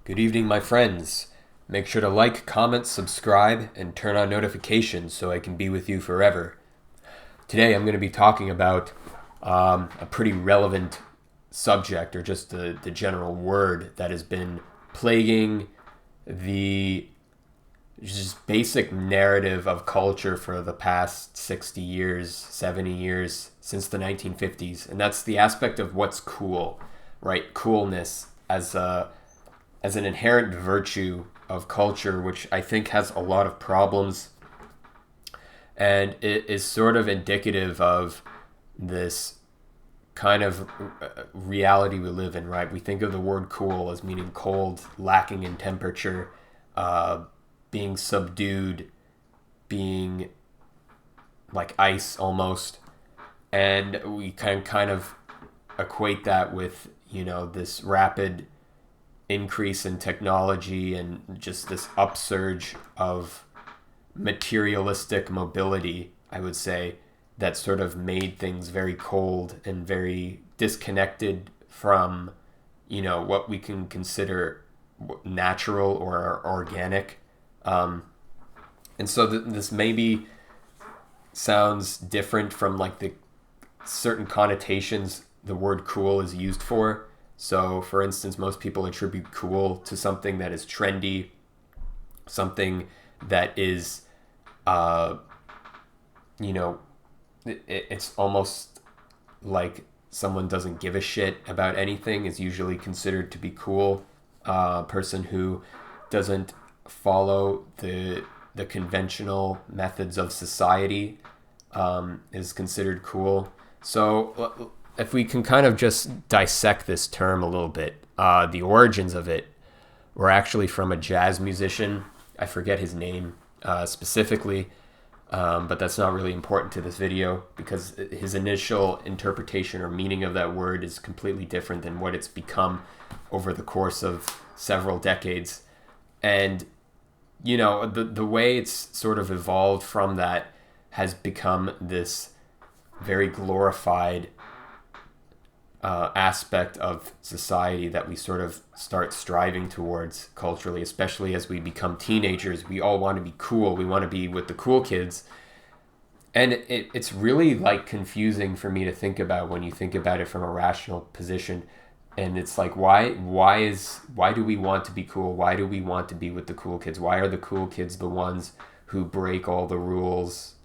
Good evening, my friends. Make sure to like, comment, subscribe, and turn on notifications so I can be with you forever. Today I'm going to be talking about a pretty relevant subject, or just the general word that has been plaguing the just basic narrative of culture for the past 60 years, 70 years, since the 1950s. And that's the aspect of what's cool, right? Coolness as an inherent virtue of culture, which I think has a lot of problems, and it is sort of indicative of this kind of reality we live in, right? We think of the word cool as meaning cold, lacking in temperature, being subdued, being like ice almost, and we can kind of equate that with this rapid increase in technology and just this upsurge of materialistic mobility, I would say, that sort of made things very cold and very disconnected from, what we can consider natural or organic. And so this maybe sounds different from like the certain connotations the word cool is used for. So, for instance, most people attribute cool to something that is trendy, something that is, it's almost like someone doesn't give a shit about anything is usually considered to be cool. A person who doesn't follow the conventional methods of society is considered cool. So if we can kind of just dissect this term a little bit, the origins of it were actually from a jazz musician. I forget his name specifically, but that's not really important to this video because his initial interpretation or meaning of that word is completely different than what it's become over the course of several decades. And, the way it's sort of evolved from that has become this very glorified aspect of society that we sort of start striving towards culturally, especially as we become teenagers. We all want to be cool. We want to be with the cool kids. And it's really like confusing for me to think about when you think about it from a rational position. And it's like, why do we want to be cool? Why do we want to be with the cool kids? Why are the cool kids the ones who break all the rules?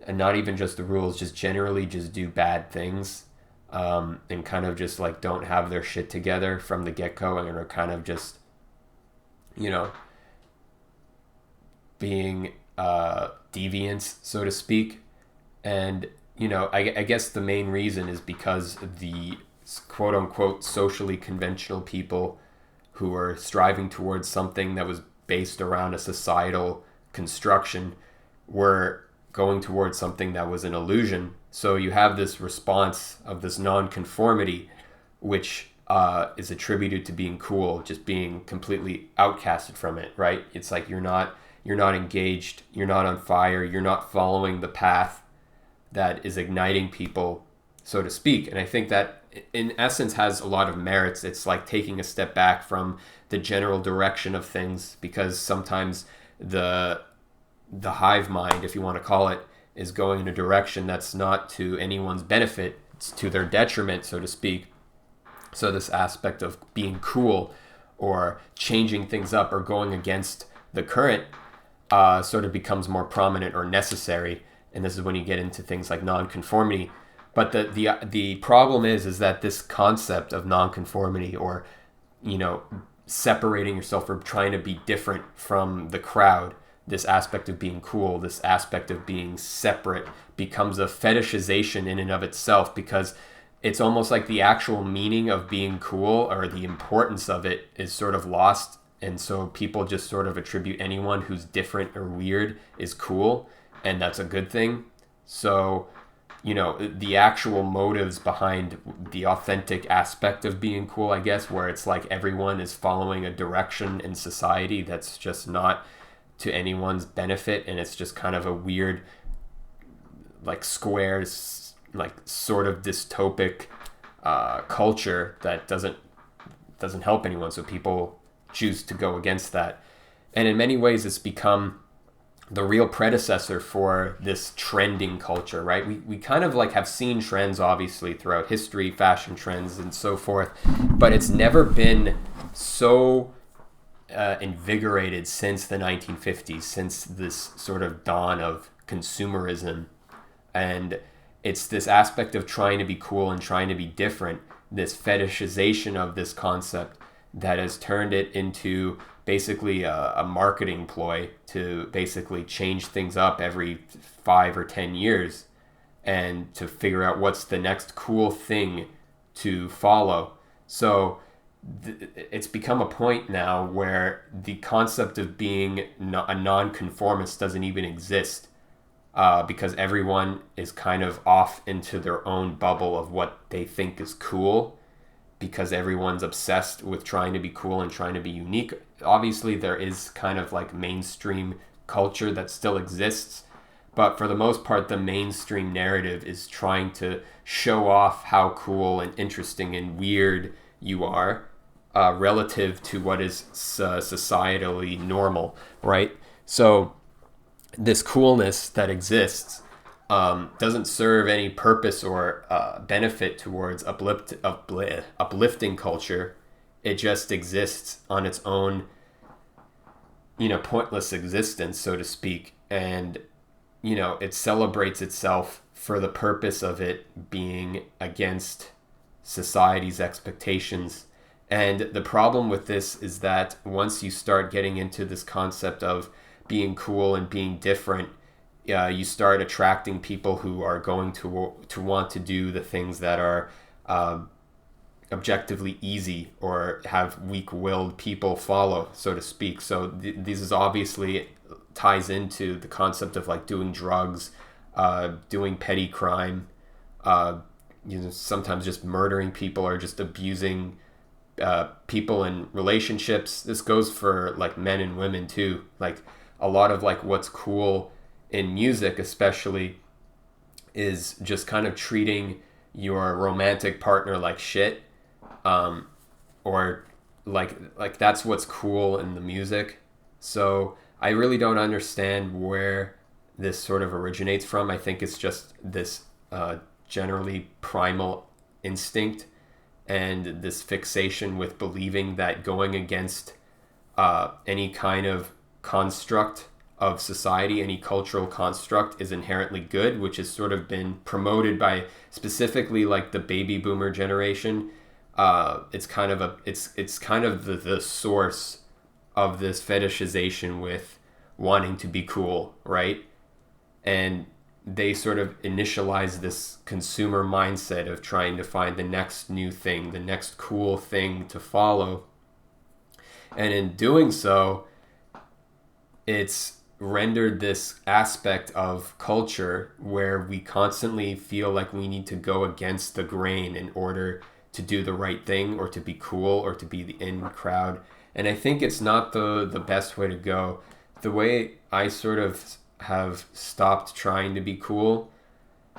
And not even just the rules, just generally just do bad things. And kind of just like don't have their shit together from the get-go and are kind of just, being deviants, so to speak. And, I guess the main reason is because the quote-unquote socially conventional people who are striving towards something that was based around a societal construction were going towards something that was an illusion. So you have this response of this non-conformity, which is attributed to being cool, just being completely outcasted from it, right? It's like you're not engaged, you're not on fire, you're not following the path that is igniting people, so to speak. And I think that in essence has a lot of merits. It's like taking a step back from the general direction of things, because sometimes the hive mind, if you want to call it, is going in a direction that's not to anyone's benefit. It's to their detriment, so to speak. So this aspect of being cool or changing things up or going against the current sort of becomes more prominent or necessary. And this is when you get into things like non-conformity. But the problem is that this concept of non-conformity, or separating yourself or trying to be different from the crowd, this aspect of being cool, this aspect of being separate, becomes a fetishization in and of itself, because it's almost like the actual meaning of being cool or the importance of it is sort of lost. And so people just sort of attribute anyone who's different or weird is cool, and that's a good thing. So, the actual motives behind the authentic aspect of being cool, I guess, where it's like everyone is following a direction in society that's just not to anyone's benefit, and it's just kind of a weird, like squares, like sort of dystopic culture that doesn't help anyone. So people choose to go against that. And in many ways, it's become the real predecessor for this trending culture, right? We kind of like have seen trends, obviously, throughout history, fashion trends and so forth, but it's never been so invigorated since the 1950s, since this sort of dawn of consumerism. And it's this aspect of trying to be cool and trying to be different, this fetishization of this concept that has turned it into basically a marketing ploy to basically change things up every 5 or 10 years and to figure out what's the next cool thing to follow. So it's become a point now where the concept of being a non-conformist doesn't even exist, because everyone is kind of off into their own bubble of what they think is cool, because everyone's obsessed with trying to be cool and trying to be unique. Obviously, there is kind of like mainstream culture that still exists, but for the most part, the mainstream narrative is trying to show off how cool and interesting and weird you are, relative to what is societally normal, right? So this coolness that exists doesn't serve any purpose or benefit towards uplifting culture. It just exists on its own, pointless existence, so to speak. And, it celebrates itself for the purpose of it being against society's expectations. And the problem with this is that once you start getting into this concept of being cool and being different, you start attracting people who are going to want to do the things that are objectively easy or have weak-willed people follow, so to speak. So this is obviously ties into the concept of like doing drugs, doing petty crime, sometimes just murdering people or just abusing people in relationships. This goes for like men and women too. Like a lot of like what's cool in music especially is just kind of treating your romantic partner like shit, or like that's what's cool in the music. So I really don't understand where this sort of originates from. I think it's just this generally primal instinct and this fixation with believing that going against any kind of construct of society, any cultural construct, is inherently good, which has sort of been promoted by specifically like the baby boomer generation. It's kind of the source of this fetishization with wanting to be cool, right? And they sort of initialize this consumer mindset of trying to find the next new thing, the next cool thing to follow. And in doing so, it's rendered this aspect of culture where we constantly feel like we need to go against the grain in order to do the right thing or to be cool or to be the in crowd. And I think it's not the best way to go. The way I sort of have stopped trying to be cool,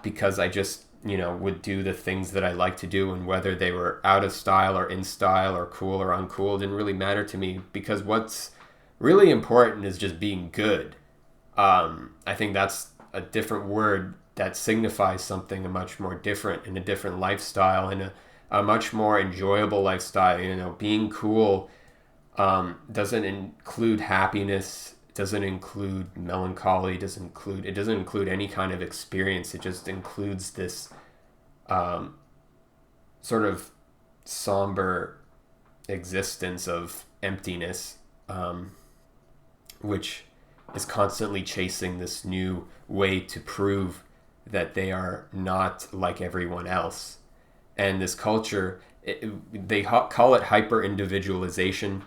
because I just, would do the things that I like to do, and whether they were out of style or in style or cool or uncool didn't really matter to me, because what's really important is just being good. I think that's a different word that signifies something much more different, in a different lifestyle, in a much more enjoyable lifestyle. Being cool doesn't include happiness, doesn't include melancholy, it doesn't include any kind of experience. It just includes this sort of somber existence of emptiness, which is constantly chasing this new way to prove that they are not like everyone else. And this culture, they call it hyper individualization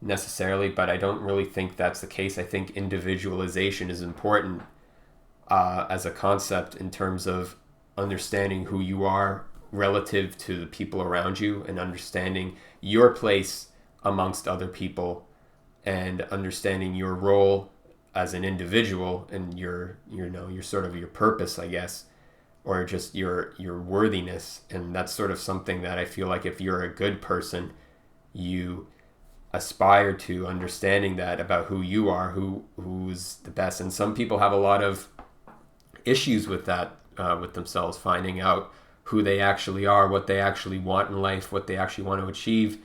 necessarily, but I don't really think that's the case. I think individualization is important as a concept in terms of understanding who you are relative to the people around you, and understanding your place amongst other people, and understanding your role as an individual and your sort of your purpose, I guess, or just your worthiness. And that's sort of something that I feel like if you're a good person, you aspire to, understanding that about who you are, who's the best. And some people have a lot of issues with that, with themselves, finding out who they actually are, what they actually want in life, what they actually want to achieve.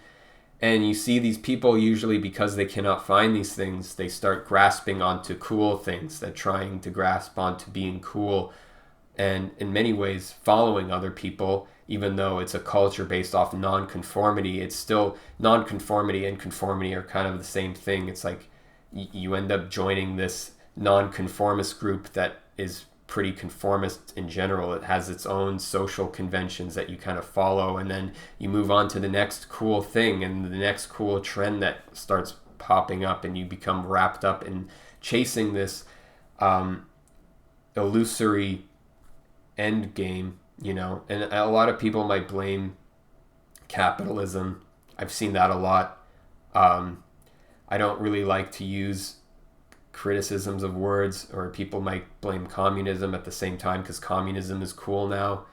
And you see these people, usually because they cannot find these things, they start grasping onto cool things. They're trying to grasp onto being cool, and in many ways following other people. Even though it's a culture based off non-conformity, it's still non-conformity and conformity are kind of the same thing. It's like you end up joining this non-conformist group that is pretty conformist in general. It has its own social conventions that you kind of follow, and then you move on to the next cool thing and the next cool trend that starts popping up, and you become wrapped up in chasing this illusory end game, and a lot of people might blame capitalism. I've seen that a lot. I don't really like to use criticisms of words, or people might blame communism at the same time because communism is cool now.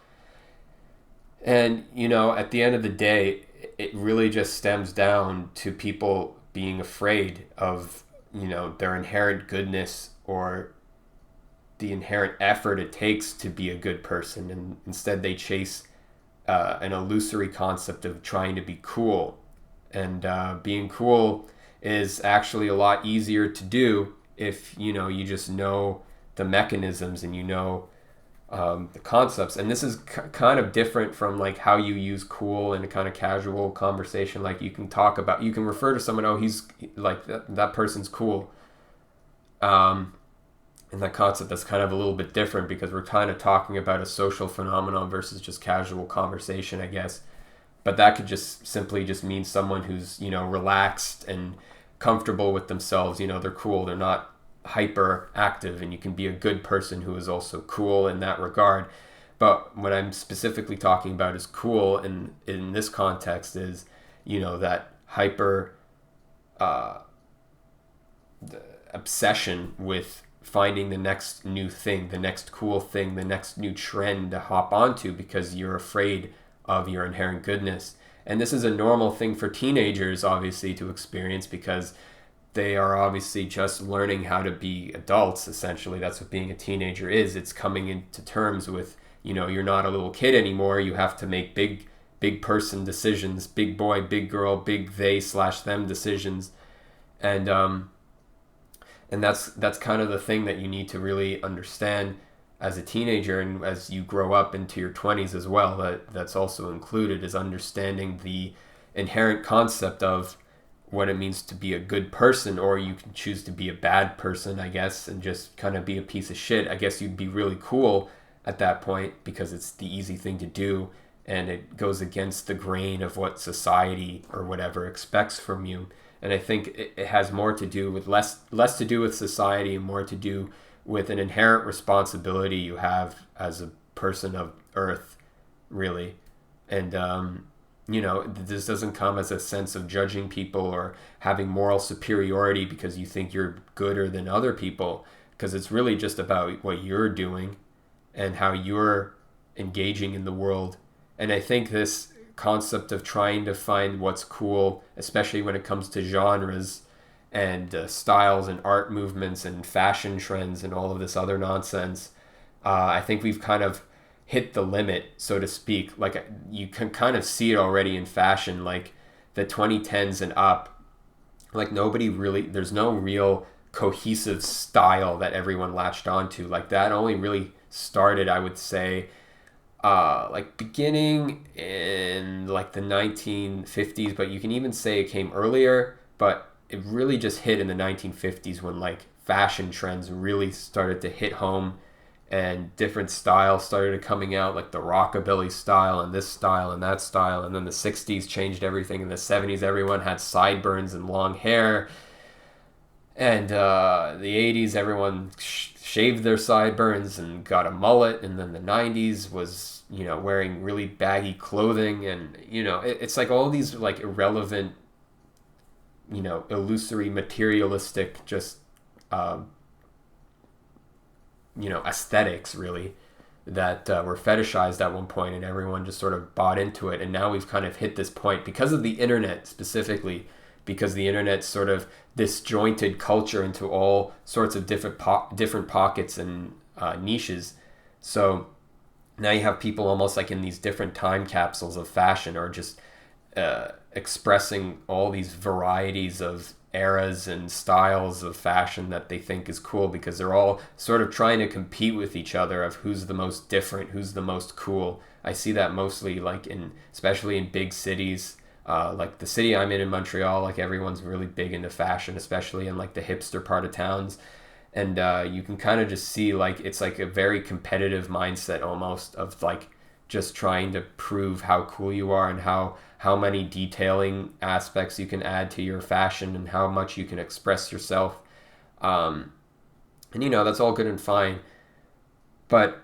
And, at the end of the day, it really just stems down to people being afraid of, their inherent goodness or the inherent effort it takes to be a good person. And instead they chase an illusory concept of trying to be cool. And being cool is actually a lot easier to do if you just know the mechanisms and the concepts. And this is kind of different from like how you use cool in a kind of casual conversation. Like you can refer to someone, oh, he's like that person's cool. And that concept, that's kind of a little bit different because we're kind of talking about a social phenomenon versus just casual conversation, I guess. But that could just simply just mean someone who's, relaxed and comfortable with themselves. They're cool. They're not hyper active, and you can be a good person who is also cool in that regard. But what I'm specifically talking about is cool in this context is, that hyper obsession with finding the next new thing, the next cool thing, the next new trend to hop onto because you're afraid of your inherent goodness. And this is a normal thing for teenagers, obviously, to experience because they are obviously just learning how to be adults, essentially. That's what being a teenager is. It's coming into terms with, you're not a little kid anymore. You have to make big person decisions, big boy, big girl, big they/them decisions. And that's kind of the thing that you need to really understand as a teenager, and as you grow up into your 20s as well, that's also included, is understanding the inherent concept of what it means to be a good person, or you can choose to be a bad person, I guess, and just kind of be a piece of shit. I guess you'd be really cool at that point because it's the easy thing to do, and it goes against the grain of what society or whatever expects from you. And I think it has more to do with less to do with society and more to do with an inherent responsibility you have as a person of Earth, really. And, this doesn't come as a sense of judging people or having moral superiority because you think you're gooder than other people, because it's really just about what you're doing and how you're engaging in the world. And I think this concept of trying to find what's cool, especially when it comes to genres and styles and art movements and fashion trends and all of this other nonsense, I think we've kind of hit the limit, so to speak. Like you can kind of see it already in fashion, like the 2010s and up. Like there's no real cohesive style that everyone latched onto. Like that only really started, I would say, like beginning in like the 1950s, but you can even say it came earlier, but it really just hit in the 1950s when like fashion trends really started to hit home and different styles started coming out, like the rockabilly style and this style and that style. And then the 60s changed everything. In the 70s, everyone had sideburns and long hair. And the 80s, everyone shaved their sideburns and got a mullet. And then the 90s was, wearing really baggy clothing. And, it's like all these like irrelevant, illusory, materialistic, just, aesthetics, really, that were fetishized at one point, and everyone just sort of bought into it. And now we've kind of hit this point because of the internet specifically. because the internet's sort of disjointed culture into all sorts of different pockets and niches. So now you have people almost like in these different time capsules of fashion, or just expressing all these varieties of eras and styles of fashion that they think is cool, because they're all sort of trying to compete with each other of who's the most different, who's the most cool. I see that mostly like especially in big cities, like the city I'm in Montreal. Like everyone's really big into fashion, especially in like the hipster part of towns. And you can kind of just see like it's like a very competitive mindset almost, of like just trying to prove how cool you are, and how many detailing aspects you can add to your fashion, and how much you can express yourself. And that's all good and fine, but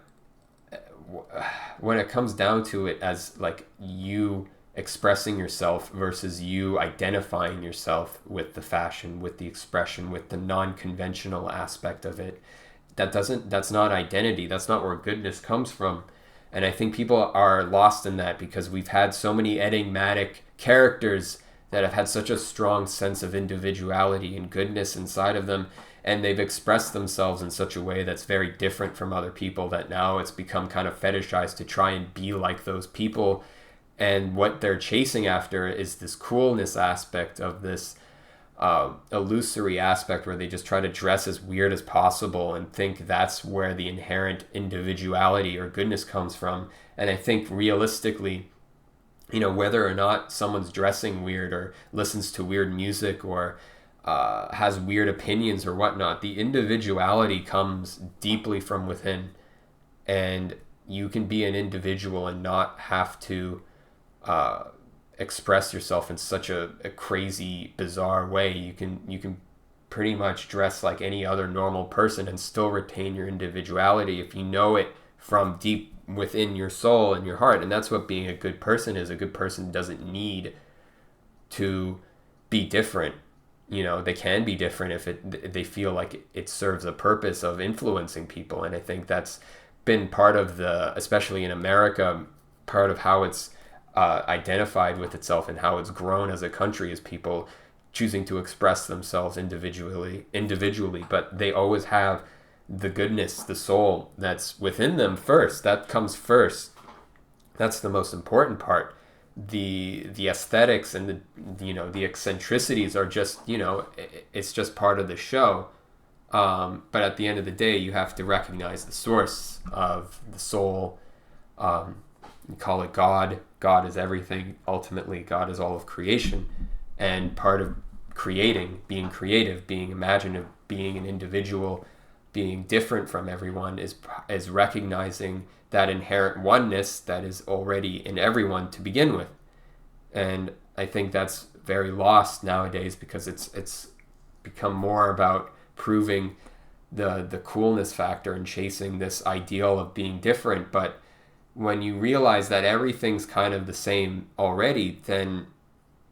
when it comes down to it, as like you expressing yourself versus you identifying yourself with the fashion, with the expression, with the non-conventional aspect of it, that's not identity. That's not where goodness comes from. And I think people are lost in that, because we've had so many enigmatic characters that have had such a strong sense of individuality and goodness inside of them, and they've expressed themselves in such a way that's very different from other people, that now it's become kind of fetishized to try and be like those people. And what they're chasing after is this coolness aspect of this illusory aspect, where they just try to dress as weird as possible and think that's where the inherent individuality or goodness comes from. And I think realistically, whether or not someone's dressing weird, or listens to weird music, or has weird opinions or whatnot, the individuality comes deeply from within. And you can be an individual and not have to express yourself in such a crazy, bizarre way. You can pretty much dress like any other normal person and still retain your individuality if you know it from deep within your soul and your heart. And that's what being a good person is. A good person doesn't need to be different. They can be different if they feel like it serves a purpose of influencing people. And I think that's been part of especially in America, part of how it's identified with itself and how it's grown as a country, is people choosing to express themselves individually, but they always have the goodness, the soul that's within them first. That comes first. That's the most important part. The aesthetics and the eccentricities are just, it's just part of the show. But at the end of the day, you have to recognize the source of the soul. You call it God. God is everything. Ultimately, God is all of creation. And part of creating, being creative, being imaginative, being an individual, being different from everyone, is recognizing that inherent oneness that is already in everyone to begin with. And I think that's very lost nowadays, because it's become more about proving the coolness factor and chasing this ideal of being different. But when you realize that everything's kind of the same already, then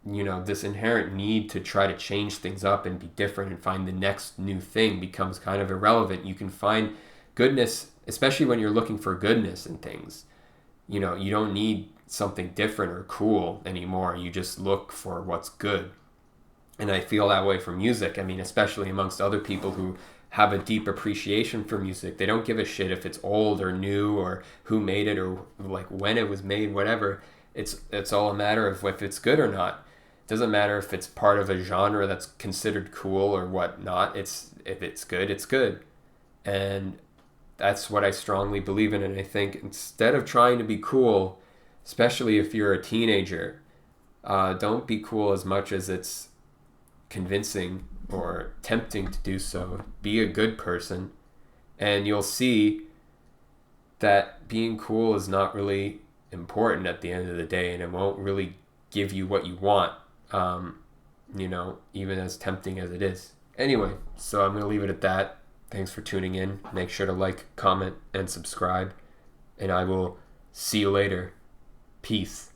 this inherent need to try to change things up and be different and find the next new thing becomes kind of irrelevant. You can find goodness, especially when you're looking for goodness in things. You don't need something different or cool anymore. You just look for what's good. And I feel that way for music. I mean, especially amongst other people who have a deep appreciation for music. They don't give a shit if it's old or new, or who made it, or like when it was made, whatever. It's all a matter of if it's good or not. It doesn't matter if it's part of a genre that's considered cool or whatnot. If it's good, it's good. And that's what I strongly believe in. And I think instead of trying to be cool, especially if you're a teenager, don't be cool as much as it's convincing or tempting to do so. Be a good person, and you'll see that being cool is not really important at the end of the day, and it won't really give you what you want, even as tempting as it is. Anyway, so I'm going to leave it at that. Thanks for tuning in. Make sure to like, comment, and subscribe, and I will see you later. Peace.